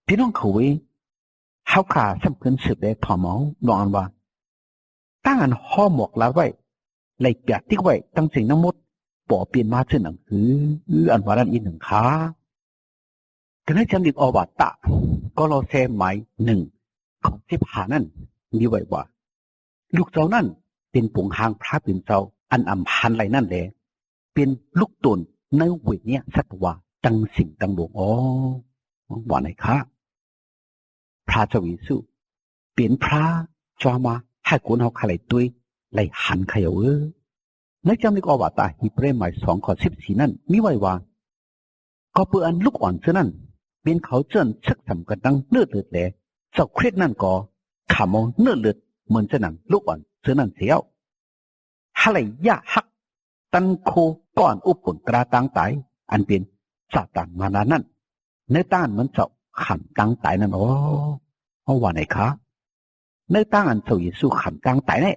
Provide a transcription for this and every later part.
พี่น้องเขาเว้เฮาขาสำคัญสืบได้พอหมอนอนว่าตั้งอันห่อหมกแล้วไว้ไหลเปียกที่ไว้ตั้งสิ่งทั้งหมดปอเปลี่ยนมาซึ่งหนังคืออันว่านั้นอีกหนึ่งขาก็ให้จำดิกอวตะก็เราแซมหมายหนึ่งของที่ผ่านนั่นมีไว้ว่าลูกเจ้านั่นเป็นปุ่งหางพระเป็นเจ้าอันอำพันไรนั่นแหละเป็นลูกตนในเวทเนี้ยสัตวาตั้งสิ่งตั้งดวงว่าไหนคะพระเจ้าวิสุเป็นพระจอมาให้คนเขาขายตัวไล่หันขยเอาในจำนิกอวตารฮิบรูหมาย2:14นั่นมีไว้ว่าก็เพื่ออันลูกอ่อนเท่านั้นเป็นเขาเจนชักสำกันดังเลือดแหล่เจ้าเครียดนั่นก็ขามองเลือดเหมือนจะนั่งลูกอ่อนเท่านั้นเสียวฮะไรยะฮักตันโคก่อนอุปนกระตังตายอันเป็นซาตานมานานั่นในต้านมันเจ้าขันตังตายนั่นว่าไหนคะในต้านเจ้าเยซูขันตังตายเนี่ย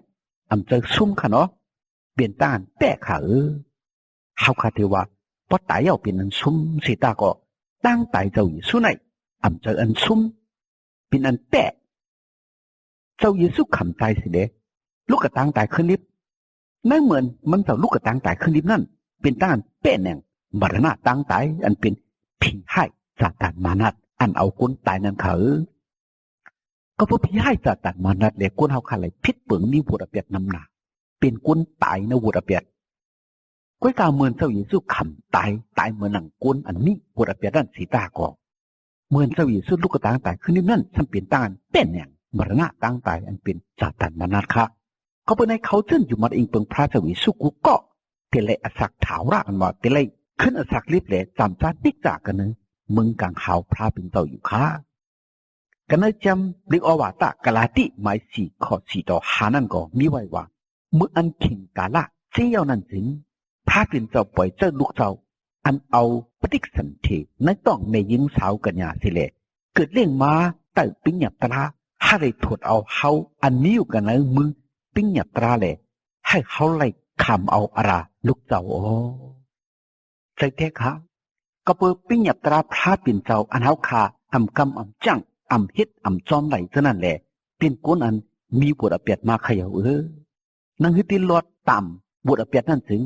อำเจอซุ่มค่ะเนาะเปลี่ยนต้านแปะค่ะเฮาคาเทว่าพอตายเอาเป็นอันซุ่มสิตาก็ตั้งตายเจ้าเยซูไหนอำเจออันซุ่มเป็นอันแปะเจ้าเยซูขันตายสิเด้ลูกกระตังตายขึ้นลิฟต์นั่นเหมือนมันเจ้าลูกกระตังตายขึ้นลิฟต์นั่นเป็นต้านแปะแหน่งมรณะตังตายอันเป็นผีให้ซาตานมานัดอันเอาคนตายนั่นเขาก็เพราะผีให้ซาตานมานัดเลยคนเฮาขาเลยพิษเปิงมีบุตรเปียดนำหนาเป็นคนตายในบุตรเปียดก้อยกาเมือนเจ้าเยซูขำตายเหมือนหนังคนอันนี้บุตรเปียดด้านสีตาก่อเหมือนเจ้าเยซูลูกกระตางตายขึ้นนี่นั่นฉันเป็นต้านเป็นอย่างมรณะตังตายอันเป็นซาตานมานัดค่ะก็เป็นในเขาเจนอยู่มาเองเปิงพระเจ้าเยซูกุก็เตเลอสักถาวราอันว่าเตเลขึ้นอสักลิบเลยจำจาติกจากกันนึงมึงกังหาวพระเป็นเจ้าอยู่ค่ะกันนั้นจำเรียกว่าตะกะลาติหมาย4:4ต่อ5นั่นก็มีไว้ว่าเมื่ออันขิงกาละเจียวนั่นจริงพระเป็นเจ้าปล่อยเจ้าลูกเจ้า อันเอาปฏิสันตินั่นต้องไม่ยิงสาวกันยาสิเลเกิดเรื่องมาแต่ปิญญาตราให้ได้ถอดเอาเขาอันนี้อยู่กันในมือปิญญาตราเลยให้เขาไล่คำเอาอะไรลูกเจ้าโอ้ใจแท้ค่ะก็เปิดปิญญาตราพระเป็นเจ้าอันเขาขาอำกำอำจังอำเฮ็ดอำจอมไหลเท่านั้นแหละเป็นก้นอันมีบทอเปียดมาเขย่านั่งฮึดติลอดต่ำบทอเปียดนั่นถึง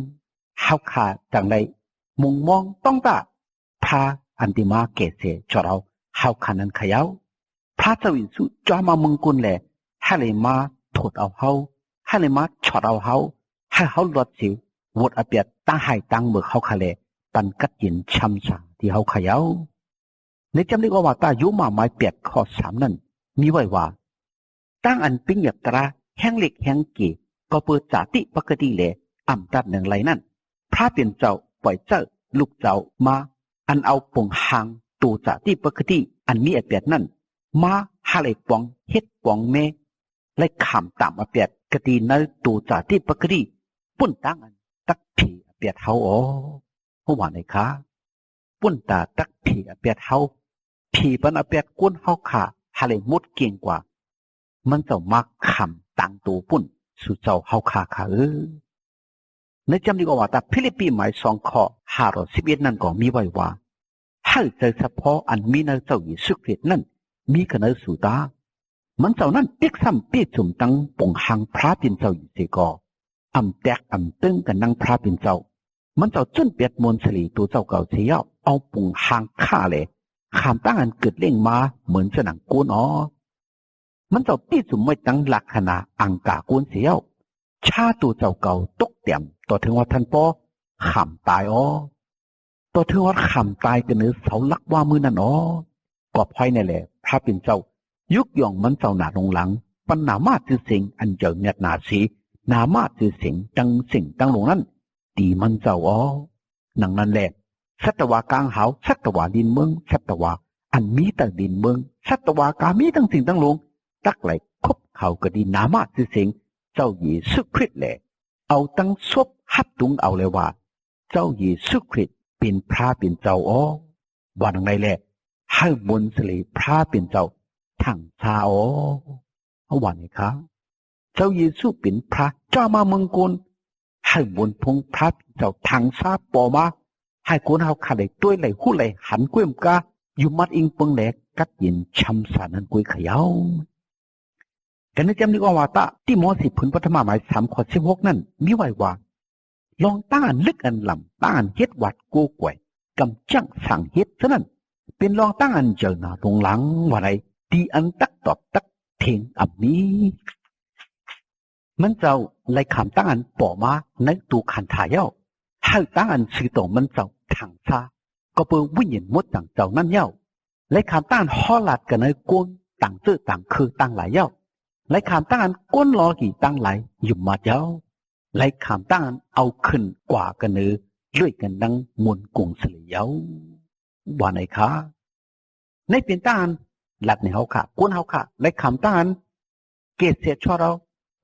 เขาขาจังไรมุงมองต้องตาพระอันติมาเกษจอเราเขาขานั้นเขย่าพระเจ้าอินสุจอมามึงกุลแหละให้เลยมาถดเอาเขาให้เลยมาชอดเอาเขาให้เขาลดสิวบทอเปียดตั้งให้ตั้งเมื่อเขาขาเลยปันกัดยินช้ำสาที่เขาเขย่าในจำเรียกว่าตายุมาไม้เปียดข้อสามนั้นมีไว้ว่าตั้งอันปิญญาตราแห้งเล็กแห้งกี่ก็เปิดจาติปกติเลยอำตัดหนึ่งไรนั่นพระเป็นเจ้าปล่อยเจ้าลูกเจ้ามาอันเอาปงหางตูจาติปกติอันมีอเปียดนั่นมาหาเลยปองเฮ็ดปองเมและขำตามอเปียดกติในตูจาติปกติปุ่นตั้งอันตักผีอเปียดเฮาอ๋อเพราะว่าไหนคะปุ่นตาตักผีอเปียดเฮาผีปันอเปียดก้นเฮาขาหาเลยมุดเก่งกว่ามันจะมักขำต่างตัวปุ่นสู่เจ้าเฮาขาในจำดีกว่าแต่ฟิลิปปินส์หมาย2ข้อ511นั่นก็มีไว้ว่าให้ใจเฉพาะอันมีในเจ้าเยซูคริสต์นั้นมีกันในสุดามันเจ้านั้นเปีกซ้ำเปียจุ่มตั้งปงหังพระเป็นเจ้าอยู่เสียก็อำแตกอำตึงกันนั่งพระเป็นเจ้ามันเจ้าจนเปียดมนสลีตัวเจ้าเก่าเสียเอาปงหังฆ่าเลยขามตั้งอันเกิดเล่งมาเหมือนสนังกูนอ๋อมันเจ้าปีจุ่มไม่ตั้งหลักขณะอังกากูนเสียวชาตัวเจ้าเก่าตกเตี่ยมต่อถึงว่าท่านปอขำตายอ๋อต่อถึงว่าขำตายกันเนื้อเสาลักว่ามือนั่นอ๋อก็พอยนี่แหละพระเป็นเจ้ายุกย่องมันเจ้าหนาลงหลังปัญหามาจือสิงอันเจอเงียดหนาสีนามาจือสิงจังสิงตั้งลงนั้นตีมันเจ้าอ๋อนังนั้นแหละสัตวากลางหาวสัตวาดินเมืองสัตวาอันมีแต่ดินเมืองสัตวากามีตั้งสิ่งตั้งลงตักไหลคบเขาก็ดีนามาจือสิงเจ้าเยซูคริสต์แหละเอาตั้งซบฮัดตุงเอาเลยว่าเจ้าเยซูคริสต์เป็นพระเป็นเจ้าอ๋อว่าดังไรแหละให้มนสลีพระเป็นเจ้าทั้งชาอ๋อเอาว่าไงคะเจ้าเยซูเป็นพระเจ้ามาเมืองกลให้มนพงพระเป็นเจ้าทั้งชาปอมาให้คนเฮาขาดเลยตัวไหลหู้ไหลหันกุ้ยมกาอยู่มัดอิงเปิงแหลกกัดยินช้ำสานันกุ้ยเขย่ากันในจำนึกว่าตาที่มอสิพุนปฐมหมาย3 ข้อ 16นั่นมีไว้ว่าลองต้านลึกอันลำต้านเฮ็ดวัดโกกวยกำจังสั่งเฮ็ดซะนั่นเป็นลองต้านเจอหน้าลงหลังว่าไรตีอันตักตอบตักเทงอับนี้มันเจ้าไล่ขามต้านปอมาในตูขันถ่ายเย้าให้ต้านสื่อตรงมันเจ้าทางซาก็เปิดวิญญาณมดต่างเจ้านั่นเย้าไล่ขามต้านฮอลัดกันในกวนต่างเตื้อต่างคือต่างหลายเย้าไล่ขามต้านก้นล้อกี่ตั้งไหลยุ่มมาเจ้าไล่ขามต้านเอาขึ้นกว่ากันเนื้อเลื่อยกันดังมวนกุงเสลียวว่าไหนคะในเป็นต้านหลัดในเฮาค่ะก้นเฮาค่ะไล่ขามต้านเกศเสียชอเรา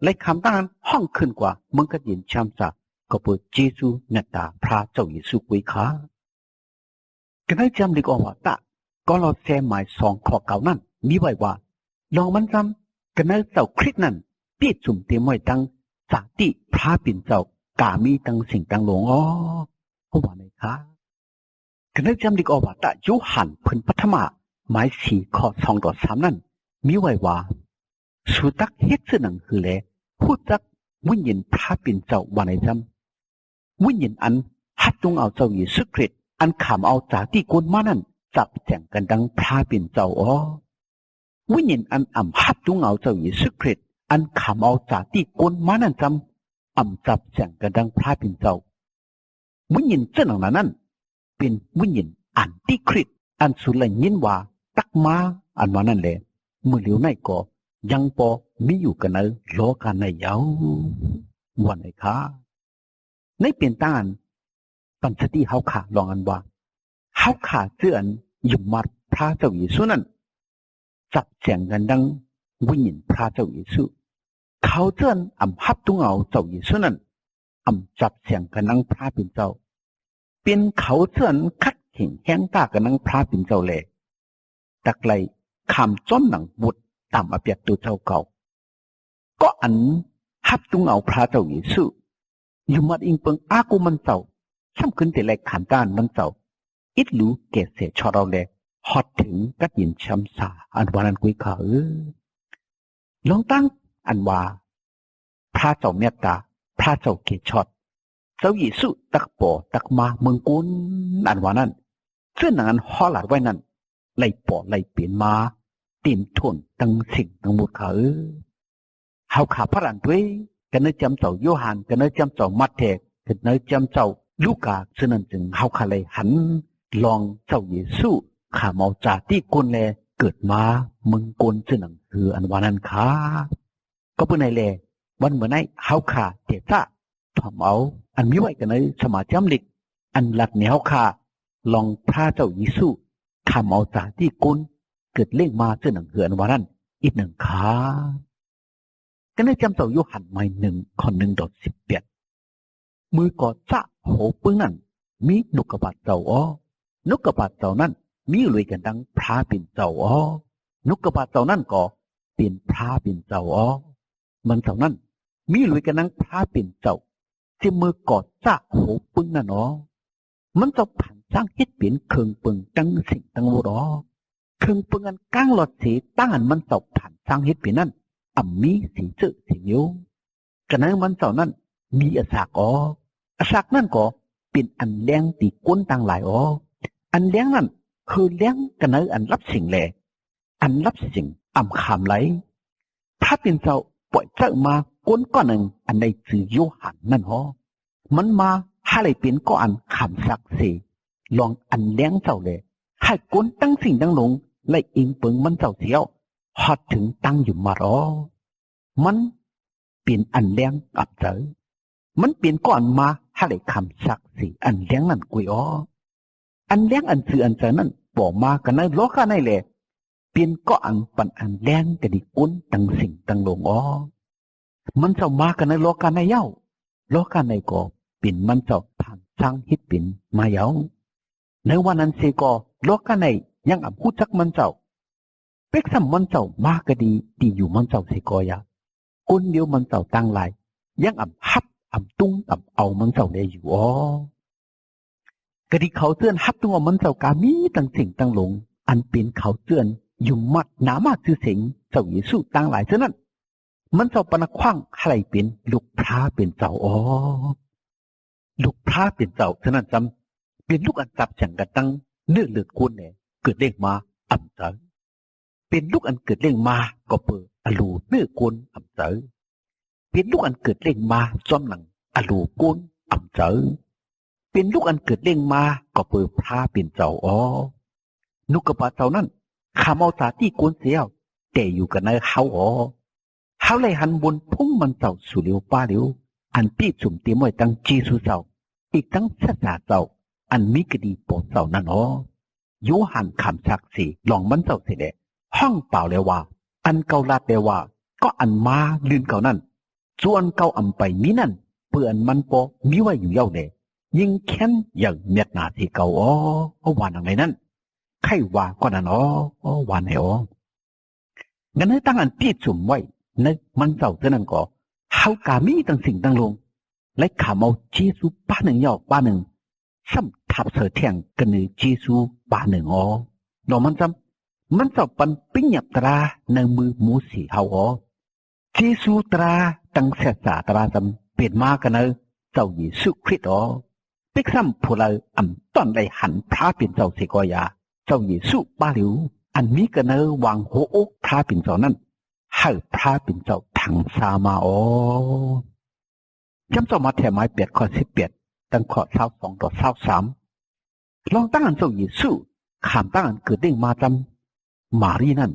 ไล่ขามต้านห้องขึ้นกว่ามึงก็ยินช้ำซะก็เปิดเจซูเนตาพระเจ้าเยซูกุยค่ะกันได้จำดีกว่าตะก็เราแซมหมาย2 ข้อเก่านั่นมีไว้ว่าลองมันจำกันในเจ้าคริสต์นั้นเปียจุ่มเตรียมไว้ตั้งสาติพระเป็นเจ้ากามีตั้งสิ่งตั้งหลวงอ๋อเพราะว่าไหนคะกันได้จำดีกว่าตะยุหันพื้นปฐมหมาย4 ข้อ 2 ต่อ 3นั่นมีไว้ว่าสุตักเฮ็ดซึ่งนั่นคือแลผู้จักวิญญาณพระเป็นเจ้าว่าไหนจำวิญญาณอันฮัดจงเอาเจ้าเยซูคริสต์อันขามเอาจากที่กวนมานั่นจับแจงกันดังพระเป็นเจ้าอ๋อวิญญาณอันอ่ำฮัดจงเอาเจ้าเยซูคริสต์อันขามเอาจากที่กวนมานั่นจำอ่ำจับแจงกันดังพระเป็นเจ้าวิญญาณเจ้าหนังนั้นเป็นวิญญาณอันติคริสต์อันสุดเลยยินว่าตักมาอันว่านั่นแหละเมื่อเหลียวในก็ยังพอมีอยู่กันในโลกาในยาววันไหนคะในเปลี่ยนต้านปัญชติเฮาขาลองอันว่าเฮาขาเจือนยุ่มมัดพระเจ้าเยซูนั้นจับแจงกันดังวิญญาณพระเจ้าเยซูเขาเจือนอ่ำฮับตุงเอาเจ้าเยซูนั้นอ่ำจับแจงกันดังพระเป็นเจ้า เป็นเขาเสื่อนคัดเข่งแห้งตากันนังพระเป็นเจ้าเลยตักไลคำจ้อนหนังบุตรตามอเปียกตัวเจ้าเก่าก็อันฮับตุงเอาพระเจ้าเยซูอยู่มัดอิงเปิงอากูมันเจ้าซ้ำขึ้นแต่แรกขันด้านมันเจ้าอิดรู้เกศเสชอเราเลยฮอดถึงกัดยินช้ำสาอันวานันกุยเขาลองตั้งอันว่าพระเจ้าเมตตาพระเจ้าเกศชอดเจ้าเยซูตักปอตักมาเมืองกุนอันวานั้นเสื้อหนังอันฮอหลัดไว้นั่นไล่ปอไล่เปลี่ยนมาเต็มทนตั้งสิ่งทั้งหมดเขาเฮาขาพระรันด้วยกันเนื้อจำเจ้าโยฮันกันเนื้อจำเจ้ามัทเทกันเนื้อจำเจ้าลูกาฉะนั้นจึงเฮาขาเลยหันลองเจ้าเยซูข้าเมาจากที่คนแลเกิดมาเมืองกลฉะนั้นคืออันวานั้นขาก็เป็นไงแลวันเมื่อไหร่เฮาขาเตจ้าทำเอาอันมีไว้กันในสมาจำลิกอันหลักแนวขาลองพระเจ้าเยซูข้าเมาจากที่คนเกิดเล่งมาฉะนั้นคืออันวานั้นอีกหนึ่งขาก็ได้จำเจ้าโยหันไม่1:18มือกอดจ้าโหปึ้งนั่นมีนกกระบาดเจ้าอ๋อนกกระบาดเจ้านั่นมีรวยกันดังพระเป็นเจ้าอ๋อนกกระบาดเจ้านั่นก็เป็นพระเป็นเจ้าอ๋อมันเจ้านั่นมีรวยกันดังพระเป็นเจ้าที่มือกอดจ้าโหปึ้งนั่นอ๋อมันจะผ่านสร้างเฮ็ดเปลี่ยนเครื่องปึงตั้งสิ่งตั้งวัวอ๋อเครื่องปึงอันก้างหลอดสีตั้งอันมันจะผ่านสร้างเฮ็ดเปลี่ยนนั่นมีสีเจอสีนิ้วกันนั้นมันเจ้านั่นมีอาสากอ๋ออาสากนั่นก็เป็นอันเลี้ยงตีก้นต่างหลายอ๋ออันเลี้ยงนั่นคือเลี้ยงกันนั้นอันรับสิ่งแหล่อันรับสิ่งขามไหลพระเป็นเจ้าปล่อยเจ้ามาก้นก้อนหนึ่งอันในจือโยหันนั่นอ๋อมันมาให้เลยเป็นก้อนขามสักสีลองอันเลี้ยงเจ้าเลยให้ก้นตั้งสิ่งตั้งลงไล่อิงเปิงมันเจ้าเสียวฮอดถึงตั้งอยู่มารอมันเปลี่ยนอันเลี้ยงอับเจอมันเปลี่ยนก่อนมาให้ได้คำสักสิอันเลี้ยงนั่นกุยอ๋ออันเลี้ยงอันสื่ออันเจอนั่นบอกมากันในโลกาในแหละเปลี่ยนก่อนปันอันเลี้ยงกระดิกุ้นตั้งสิ่งตั้งลงอ๋อมันจะมากันในโลกาในเย้าโลกาในก็เปลี่ยนมันจะผ่านสร้างฮิตเปลี่ยนมาเย้าในวันนั้นเสก็โลกาในยังอับพูดจักมันเจ้าเป็กซ้ำมันเจ้ามากก็ดีดีอยู่มันเจ้าเสกอยาคนเดียวมันเจ้าตั้งหลายยังฮับตุ้งเอามันเจ้าได้อยู่อ๋อกะดีเขาเตือนฮับตุ้งเอามันเจ้ากามีตั้งสิ่งตั้งหลงอันเป็นเขาเตือนอยู่มัดหนามาชื่อเสียงเจ้าเยซูตั้งหลายเท่านั้นมันเจ้าปนคว้างอะไรเป็นลูกพระเป็นเจ้าอ๋อลูกพระเป็นเจ้าเท่านั้นจำเป็นลูกอันจับฉันกันตั้งเนื้อเลือดคนเนี่ยเกิดเด้งมาเจอเป็นลูกอันเกิดเล่งมาก็เปิดอลูเนื้อโกนเจอเป็นลูกอันเกิดเล่งมาจอมหนังอลูโกนเจอเป็นลูกอันเกิดเล่งมาก็เปิดพระเป็นเจ้าอ๋อนุกกระบาเจ้านั่นข้าเมาตาที่โกนเสียวแต่อยู่กันในเขาอ๋อเขาเลยหันบนพุ่งมันเจ้าสุเลียวป้าเลียวอันปีสุ่มเตรียมไว้ตั้งจีสุเจ้าอีกตั้งศาสนาเจ้าอันมีกดีโปรดเจ้านั่นอ๋อโยหันคำศักดิ์สิทธิ์ลองมันเจ้าเสด็จห้องเปล่าเลยว่าอันเกาลาดเลยว่าก็อันมาลืนเก่านั่นส่วนเก่าอำไปมีนั่นเปื่อนมันปอมีไว้อยู่เย้าเลยยิงแค้นอย่างเมียดนาที่เก่าอ๋อวานอะไรนั่นใครว่าก็นั่นอ๋อวานไหนอ๋องั้นให้ตั้งอันที่สุ่มไว้ในมันเจ้าเท่านั้นก็เฮากามีตั้งสิ่งตั้งลงและขาเมาเจซูป้าหนึ่งเย้าป้าหนึ่งซ้ำทับเสือแทงกันในเจซูป้าหนึ่งอ๋อดอกมันซ้ำมันจะปันปิ้งหยับตราในมือมูสีเฮาอ๋อเจซูตราตั้งเสษาตราจำเปลี่ยนมากันเนอเจ้าเยซูคริสต์อ๋อเป็กซ้ำผู้เราตอนได้หันพระเป็นเจ้าเสกอยาเจ้าเยซูป้าหลิวอันมีกันเนอวางโหโอพระเป็นเจ้านั้นให้พระเป็นเจ้าถังซามาอ๋อจำเจ้ามาแถมไม้8:18ตั้งข้อ22-23ลองตั้งอันเจ้าเยซูขามตั้งอันเกิดเด้งมาจำมารีนั่น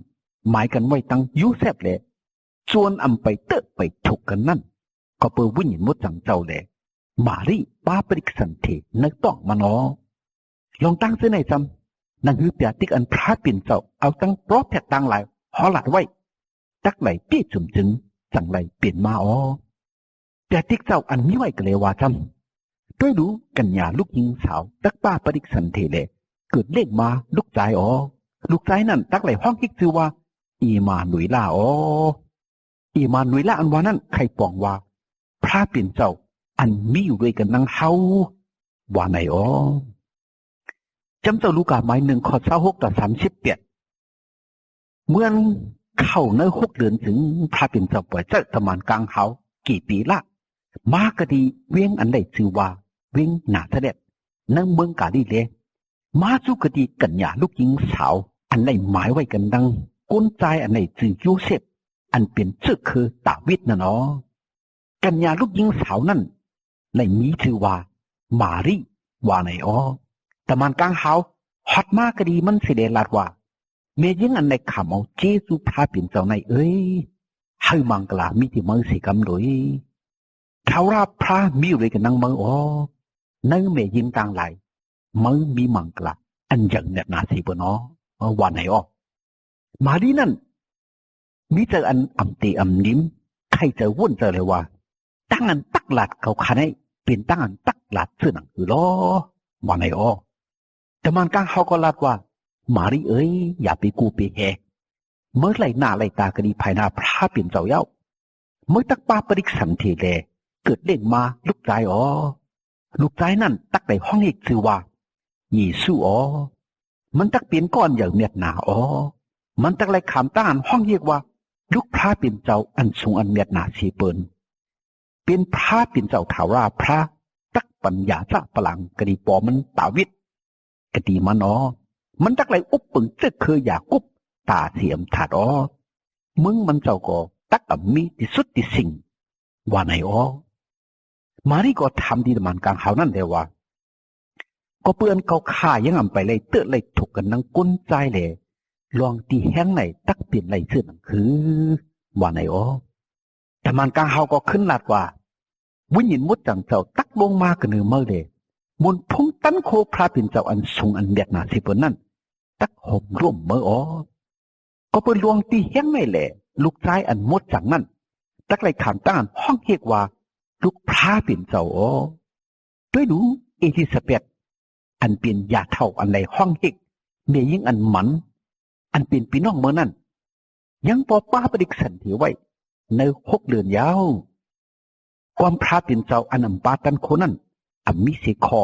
หมายกันไว้ตั้งยูเซฟเลยส่วนไปเตะไปถูกกันนั่นก็เปิดวิญญาณมดจังเจ้าเลยมารีป้าปริกสันเทนักต้องมันอ๋อลองตั้งเส้นไหนจำนั่งฮือเปียติกอันพระเป็นเจ้าเอาตั้งปลอบแผดตั้งหลายหอหลัดไว้ตักไหลปี้จุ่มจึงจังไหลเปลี่ยนมาอ๋อเปียติกเจ้าอันนี้ไว้ก็เลยว่าจ ด้วยรู้กัญญาลูกยิงสาวตักป้าปริกสันเทเลเกิดเลขมาลูกใจอ๋อลูกใจนั่นตักไหลห้องคิกชื่อว่าอีมาหนุยล่าอ๋ออีมาหนุยล่าอันว่านั่นใครปองว่าพระเปลี่ยนเจ้าอันมีอยู่ด้วยกันนั่งเฮาว่าไหนอ๋อจำเจ้าลูกาไม้1:26-38เมื่อเข้าใน6 เดือนถึงพระเปลี่ยนเจ้าปล่อยเจ้าตะมานกลางเฮากี่ปีละมากะดีเวียงอันใดชื่อว่าเวียงหนาเสด็จนั่งเมืองกาลีเลมาสู่กะดีกัญญาลูกหญิงสาวอันใดหมายไว้กันดังก้นใจอันใดชื่อโยเซฟอันเป็นชื่อคือดาวิดนะเนาะกัญญาลูกหญิงสาวนั่นในมีชื่อว่ามารีว่าไหนอ๋อแต่มันกลางเฮาฮอตมากกะดีมันเสด็จลาดว่าเมยิงอันในขามเอาเจสุพระเป็นเจ้าในเอ้ยให้มังกลามีที่มือสิกำโดยเขาราพระมีอะไรกันนั่งมืออ๋อนั่งเมยิงต่างไหลมือมีมังกลาอันยังเนี่ยนาสิบเนาะวันไหนอ๋อมาดีนั่นมีเจออันอ่ำตีอ่ำนิ้มใครเจอวุ่นเจอเลยว่าตั้งอันตักหลัดเขาขันให้เป็นตั้งอันตักหลัดซื่อหนังคือล้อวันไหนอ๋อแต่มันกลางเขาก็ลาดว่ามารีเอ้ยอย่าไปกูไปแหกเมื่อไหลหน้าไหลตากระดีภายหน้าพระเปลี่ยนเจ้าเย้าเมื่อตักป้าปริกสันเทเลเกิดเล่งมาลูกใจอ๋อลูกใจนั่นตักในห้องอีกชื่อว่าเยซูอ๋อมันตักเปลี่ยนก้อนอย่างเมียดหนาอ๋อมันตักไหลขามต้านห้องเรียกว่าลูกพระเปลี่ยนเจ้าอันสูงอันเมียดหนาสีเปิลเป็นพระเปลี่ยนเจ้าข่าวราพระตักปัญญาจะพลังกระดีปอมันตาวิทกระดีมันอ๋อมันตักไหลอุบปึงจะเคยอยากกุบตาเสียมถาดอ๋อมึงมันเจ้าก็ตักอับมีที่สุดที่สิ่งว่าไหนอ๋อมารีก็ทำดีมันกลางเขานั่นเดียวว่าก็เปื่อนเขาข่ายังอ่ำไปเลยเตอะเลยถูกกันนั่งก้นใจเลยลองตีแห้งไหนตักเปลี่ยนไหลเสื่อนังคือว่าไหนอ๋อแต่มันกลางเขาก็ขึ้นลาดว่าวิญญาณมุดจังเจ้าตักลงมากันเนื้อเมื่อเลยมนพุ่งตั้นโคพระเป็นเจ้าอันสูงอันเบียดหนาสิเปินนั่นตักห่มร่มเมื่ออ๋อก็เปิดลวงตีแห้งไม่แหละลูกชายอันมดจังนั่นตักไหลขามต้านห้องเรียกว่าลูกพระเป็นเจ้าอ๋อด้วยดูเอลิซาเบธอันเป็นยาเท่าอันในห้องเฮกเมียยิ่งอันหมันอันเป็นพี่น้องเมื่อนั่นยังปอป้าประดิษฐ์สันติไว้ใน6 เดือนยาวความพระเป็นเจ้าอันอัมปาตันโคนั่นอัมมิเสคอ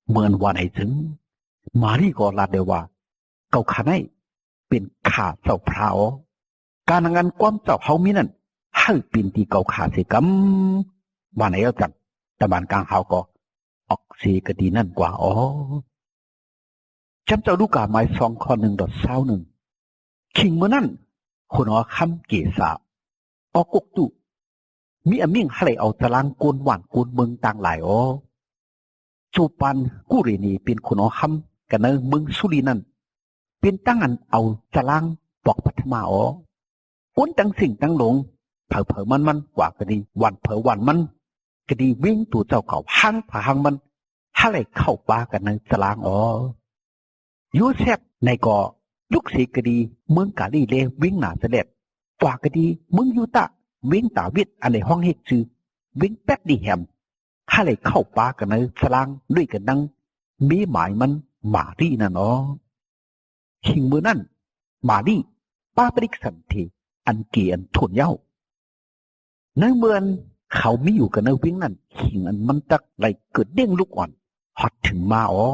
เมื่อวันไหนถึงมารีก็ลาเดว่าเก่าขาไนเป็นขาเจ้าพระอ๋อการงานความเจ้าเฮามีนั่นให้เป็นที่เก่าขาเสกำวันไหนเอาจังแต่บ้านกลางเฮาก็ออกเสกดีนั่นกว่าอ๋อจำเจ้าลูกกาไม้2:21คิงเมื่อนั่นคนอ๋อคำเกษาออกกกตุมีอมิ่งให้เอาตารางโกนหวานโกนเมืองต่างหลายอ๋อจูปันกุเรนีเป็นคนอ๋อคำกันเนเมืองสุรินั่นเป็นตั้งอันเอาตารางปอกปัทมาอ๋อก้นตั้งสิ่งตั้งหลงเผอมันกว่ากะดีวันเผอวันมันกะดีวิ่งตัวเจ้าเขาห้างผาห้างมันให้เข้าปากันในตารางอ๋อยูเซฟในก่อลูกศิษย์กะดีเมืองกาลีเลวิ่งหนาเสด็จกว่ากะดีเมืองยูตะวิ่งตาวิทอันในห้องเฮกจือวิ่งแป๊ดดีแฮมให้เข้าปากันในตารางด้วยกันดังมีหมายมันมารีนั่นอ๋อชิงมือนั่นมารีป้าปริกสันทีอันเกียนทุนเย้าในเมืองเขาไม่อยู่กันในวิ่งนั่นหิงอันมันตักไหลเกิดเด้งลูกอ่อนฮอดถึงมาอ๋อ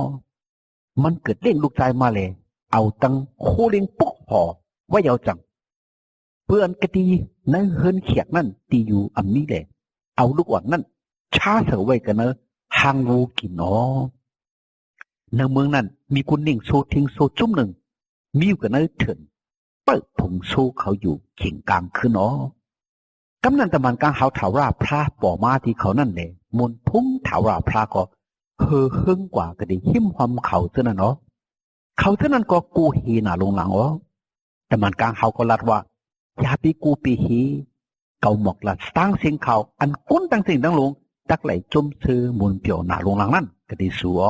มันเกิดเด้งลูกใจมาเลยเอาตังโคเลี้ยงปุ๊กห่อไว้ยาวจังเพื่อนกะตีในเฮินเขียกนั่นตีอยู่อันนี้แหละเอาลูกอ่อนนั่นช้าเถอะไว้กันเนอะหางวูกินอ๋อในเมืองนั้นมีคนหนึ่งโซทิ้งโซจุ่มหนึ่งมีอยู่กันเนอะเถินเปิดผงโซเขาอยู่เข่งกลางขึ้นอ๋อกำนันตะมันกลางเขาถาวราพระป่อมาที่เขานั่นเลยมนพุ่งถาวราพระก็เฮ่อเฮิงกว่าก็ได้หิ้มความเขาเท่านั้นเนาะเขาเท่านั้นก็กูเฮน่ะลงหลังอ๋อแต่มันกลางเขาก็ลัดว่าอย่าไปกูไปเฮเกาหมอกละตั้งเสียงเขาอันก้นตั้งเสียงตั้งลงตักไหลจมซื้อมุนเปียวหน้าลงหลังนั่นก็ได้สัว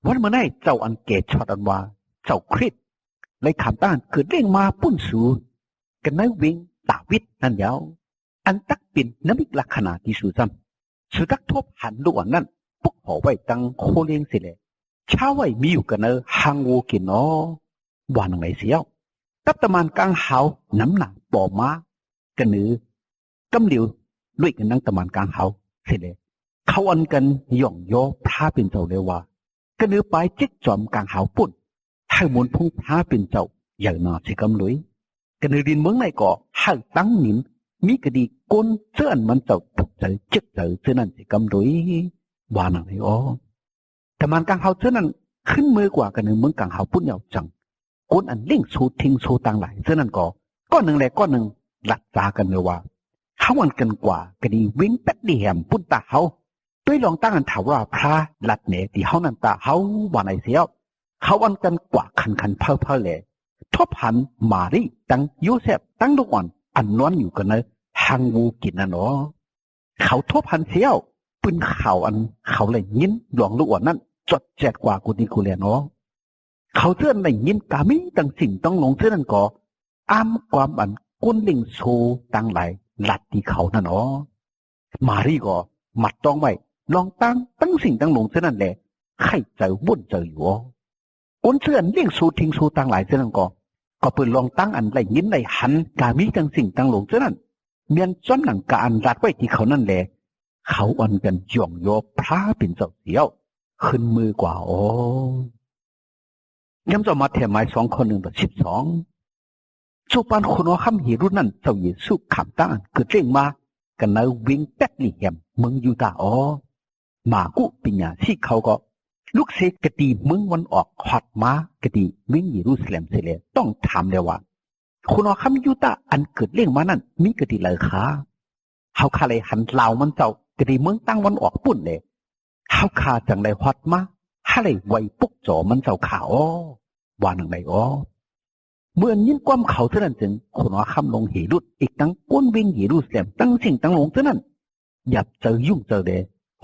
วันเมื่อไหร่เจ้าอันเกตชอดอันว่าเจ้าคริสเลยขามต้านเกิดเร่งมาปุ้นสูกันในวิ่งดาวิดนั่นยาวอันตักเป็นน้ำมิกลักษณะที่สูซ้ สุดทักทบหันล้วนนั่นปุ๊กหัวไว้ตั้งโคเลี้ยงสิเลยเช้าไว้มีอยู่กันเนอหังวัวกินอ๋อวันไหนเสียวตับตะมันกลางหาวน้ำหนักปอมากันนือกำเหลียวลุยกันนั่งตะมันกลางหาวสิเลยเขาอันกันหย่องย่อพระเป็นเจ้าเลยว่ากันนือไปจิกจอมกลางหาวปุ่นให้มุนพุ่งพระเป็นเจ้าอย่างน่าสิกำลุยกันนือดินเมืองไหนก็ให้ตั้งนินมีกระดีก้นเสื้อมันเจ้าตกใจจิกใจเสื้อนั้นสิกำลุยวานอะไรอ๋อแต่มันกลางหาวเสื้อนั้นขึ้นมือกว่ากันนือเมืองกลางหาวปุ่นเหยาจังก้นอันเล่งสูทิ้งสูต่างหลายเสื้อนั้นก็ก้อนหนึ่งแหละก้อนหนึ่งหลักตากันเลยว่าเขาอันกันกว่ากระดีวิ่งแป๊ดดีแหมปุ่นตาเขาด้วยลองตั้งอันถามว่าพระหลัดเนี่ยที่เขานั่นตาเขาว่าไหนเสียวเขาอันกันกว่าคันเพ้อเลยทบหันมารีตั้งยูเซฟตั้งทุกวันอันนอนอยู่กันเนอหังวูกินน่ะเนาะเขาทบหันเสียวปืนข่าวอันเขาเลยยินหลวงลูกอ่อนนั่นจดแจดกว่ากูดีกูเลยเนาะเขาเชื่อในยินกามีตั้งสิ่งต้องลงเชื่อนั่นก็อ้ามความอันก้นลิงโซตั้งหลายหลัดที่เขานั่นเนาะมารีก็มัดต้องไว้ลองตั้งสิ่งตั้งลงเชื่อนั่นแหละใครใจวุ่นใจอยู่ก้นเชื่อเลี้ยงโซทิ้งโซตั้งหลายเชื่อนั่นก็เปิดลองตั้งอันไรยินไรหันกามีตั้งสิ่งตั้งลงเชื่อนั่นเมียนจ้อนหนังกาอันรัดไว้ที่เขานั่นแหละเขาอันกันย่องโยพระเป็นเจ้าเสียวขึ้นมือกว่าโอ้ย้ำจะมาเทหมาย2:12สุปันคนว่าคำหิรุ่นนั้นเจ้าเยซูขำตั้งเกิดเร่งมากันเอาวิ่งแป๊ดลิเหียมเมืองยูดาอ๋อมากุปิญญาที่เขาก็ลูกเสกกตีเมืองวันออกขอดมากตีวิ่งเยรูซาเล็มเสเลยต้องถามเลยว่าคนว่าคำยูดาอันเกิดเร่งมานั้นมีกตีเลยค่ะเขาคาเลยหันเหล่ามันเจ้ากตีเมืองตั้งวันออกปุ่นเลยเขาคาจังเลยฮอดมาให้เลยไวปุกจ่อมันเจ้าข่าวว่าหนังไหนอ๋อเมื่อยินความเขาเท่านั้นจึงคนว่าคำลงเหรุดอีกตั้งก้นวิ่งเหรุดแสมตั้งสิ่งตั้งลงเท่านั้นอย่าเจอยุ่งเจอเด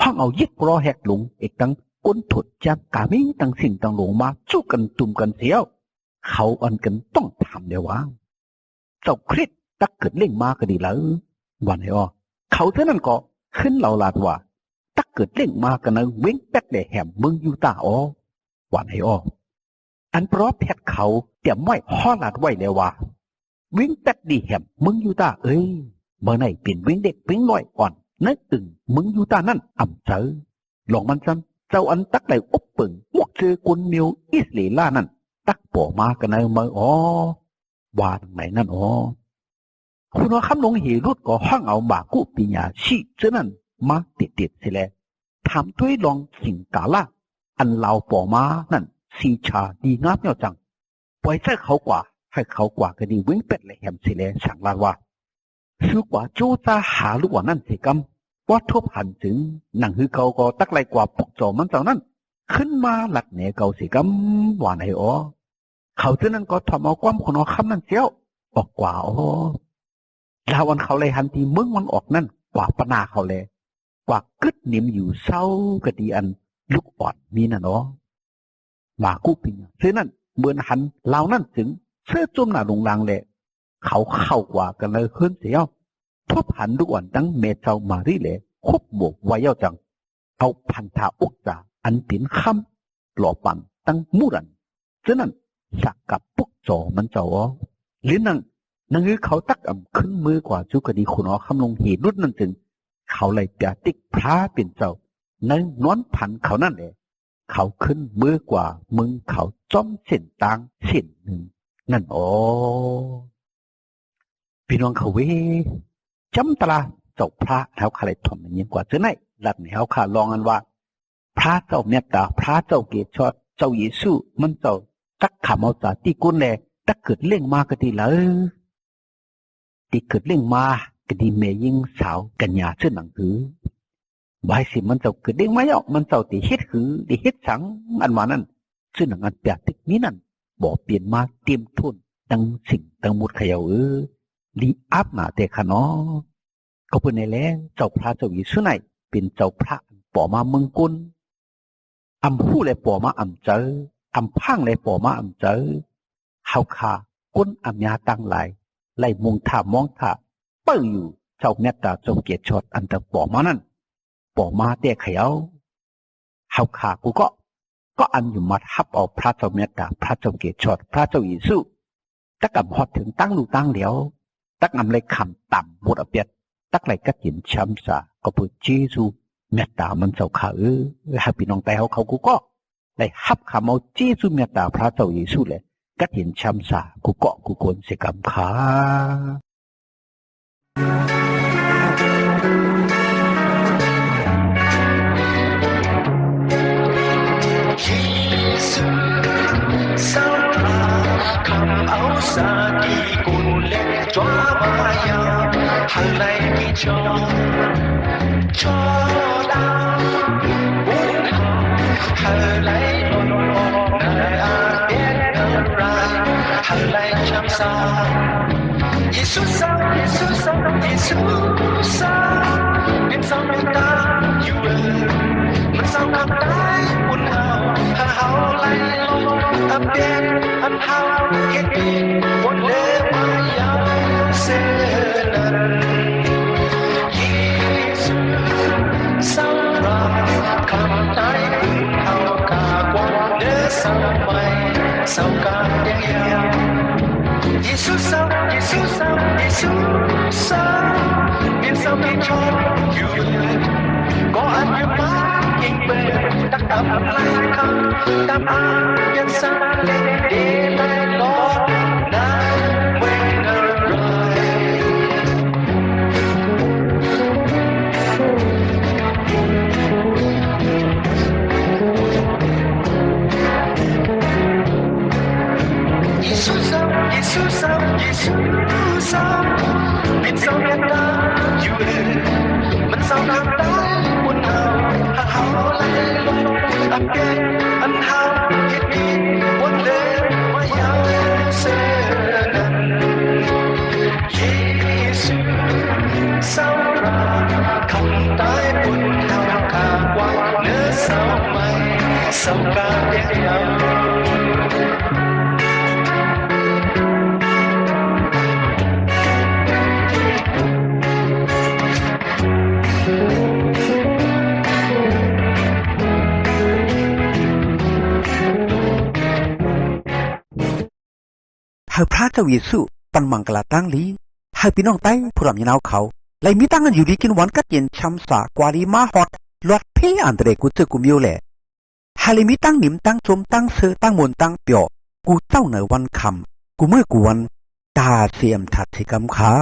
ห้องเอายึดรอแหกหลงอีกตั้งก้นถุดจับกามีตั้งสิ่งตั้งลงมาสู้กันตุ่มกันเสียวเขาอันกันต้องทำเดี๋ยวว่าเจ้าคริสตักเกิดเล่งมาก็ดีแล้ววันไหนอ๋อเขาเท่านั้นก็ขึ้นเหล่าลาดว่าตักเกิดเล่งมากันนะเว้งแป๊ดเลยแหมมึงยูตาอ๋อวันไหนอ๋ออันเพราะแพทย์เขาเตรียมไว้ห่อหลาดไว้เลยว่าวิ่งแป๊ดดีแหมมึงอยู่ตาเอ้ยเมื่อไหร่เปลี่ยนวิ่งเด็กวิ่งน้อยอ่อนนึกตึงมึงอยู่ตานั่นอ่ำเจอหลงมันซ้ำเจ้าอันตักไหลอุบปึงมวกเจอกุนมิวอิสเลล่านั่นตักปอมากันนะเมื่ออ๋อว่าตรงไหนนั่นอ๋อคุณว่าคำลงเหรุดก็ห้องเอาบากุปิญญาชีเจ้านั่นมาติดเสิแลถามด้วยลองสิ่งกาละอันเหล่าปอมานั่นสีชาดีงามเนาะจังปล่อยใจเขากว่าให้เขากว่าก็ดีวิ่งเป็ดเลยแหมสิเลยสั่งลาว่าซื้อกว่าโจตาหาลูกว่านั่นสิกำว่าทบหันถึงหนังฮือเขาก็ตักไล่กว่าปกจอมันเจ้านั้นขึ้นมาหลักเหนือเกาสิกำว่าไหนอ๋อเขาเจ้านั้นก็ทำเอาความคนเอาคำนั้นเสียวออกกว่าอ๋อลาวันเขาเลยหันทีเมืองมันออกนั่นกว่าปนาเขาเลยกว่ากึดนิ่มอยู่เศร้ากะดีอันลูกอ่อนมีน่ะเนาะมากู้ปิงซื้อนั่นเมื่อหันเหล่านั่นถึงเสื้อจุ่มหน้าลงลางเลยเขาเข้ากว่ากันเลยขึ้นเสียวทบหันลูกอ่อนตั้งเมเจ้ามารีเลยคบหมกไว้เย้าจังเอาพันธาอุกจาอันปิ่นคำหล่อปั่นตั้งมูรันซื้อนั่นสักกับปุกจอมันเจ้าอ๋อหรือนั่งเขาตักขึ้นมือกว่าจุกดีคุณอ๋อคำลงเหตุรุ่นนั่นจึงเขาเลยเปียติกพระเป็นเจ้าในนอนพันเขานั่นเลยเขาขึ้นมือกว่ามึงเขาจ้อมเส้นต่างเส้นหนึ่งนั่นอ๋อพี่น้องเขาเวจำตลาเจ้าพระเขาขาเลยทนอย่างนี้กว่าเจ้าไหนหลักเขาขาลองกันว่าพระเจ้าเมตตาพระเจ้าเกศชอดเจ้าเยซูมันเจ้าตักขามเอาจากที่กุนแลตักเกิดเล่งมาก็ดีเลยที่เกิดเล่งมาก็ดีเมยิงสาวกัญญาเชื่อหนังหือใบสิมันเจ้าเกิดเด้งไม่ออกมันเจ้าตีเฮ็ดหือตีเฮ็ดสังอันว่านั้นซึ่งหนังอันแปลกตินี้นั่นบอกเปลี่ยนมาเตรียมทุนตั้งสิ่งตั้งมุดขยาวลีอัพมาแต่ขนอก็เป็นในแล้วเจ้าพระเจ้าอยู่ไหนเป็นเจ้าพระป่อมาเมืองกุลอำผู้เลยป่อมาอำเจออำพังเลยป่อมาอำเจอเฮาคาก้นอำยาตั้งหลายไล่มุงท่ามองท่าเปิ้งอยู่เจ้าเมตตาเจ้าเกียรติชดอันตะป่อมานั่น bỏ ma tia khéo hào khả của có ăn dùng mặt hấp ở pha châu miệt đà pha châu kiệt chọt pha châu ý sự tất cả họถึงตั้งลูตั้งเหลียวตักนำเลยคำต่ำหมดอเปียดตักเลยกัดยินช้ำสาก็เพื่อเจซูเมตตามันเจ้าขาให้พี่น้องแต่เขากูก็เลยฮับคำเอาเจซูเมตตาพระเจ้าเยซูเลยกัดยินช้ำสากูเกาะกูกวนเสกำขาhằng ngày đi cho đau buồn hằng ngày ngày ai biết đâu ra hằng ngày chăm sao Giêsu sao Giêsu sao Giêsu sao biết sao biết ta yêu mình sao cảm thấy buồn hao lại âm biết âm hao hết đi một đêm mai nhau sẽ sao ra cảm thấy buồn hao cả qua để sao mày sao cả đêm nhau Giêsu sao Giêsu sao Giêsu sao biết sao biết cho yêu có anh yêu má nhìn về ta cảm lại không cảm ơn nhân sao lên để lại đó đang quên rồi Giêsu sao Giêsu sao Giêsu sao biết sao biết ta yêu mình sao cảm thấy buồn hao lại anh biết anh hao hết đi muốn lên với nhau sẽ lần Giêsu sao ra không tái buồn hao cả qua nữa sao mày sao cả biết nhauให้พระเจ้าเยซูปันมังกลาตั้งลีให้พี่น้องไต้ผู้รำยินเอาเขาเลยมีตั้งกันอยู่ดีกินวันกัดเย็นช้ำสากวาลีมาฮอดลอดเพอันเดรกูเจอกูมิวแหละให้เลยมีตั้งหนิมตั้งจมตั้งเสือตั้งมนตั้งเปียวกูเจ้าเหนือวันคำกูเมื่อกูวันตาเสียมถัดสิกำขา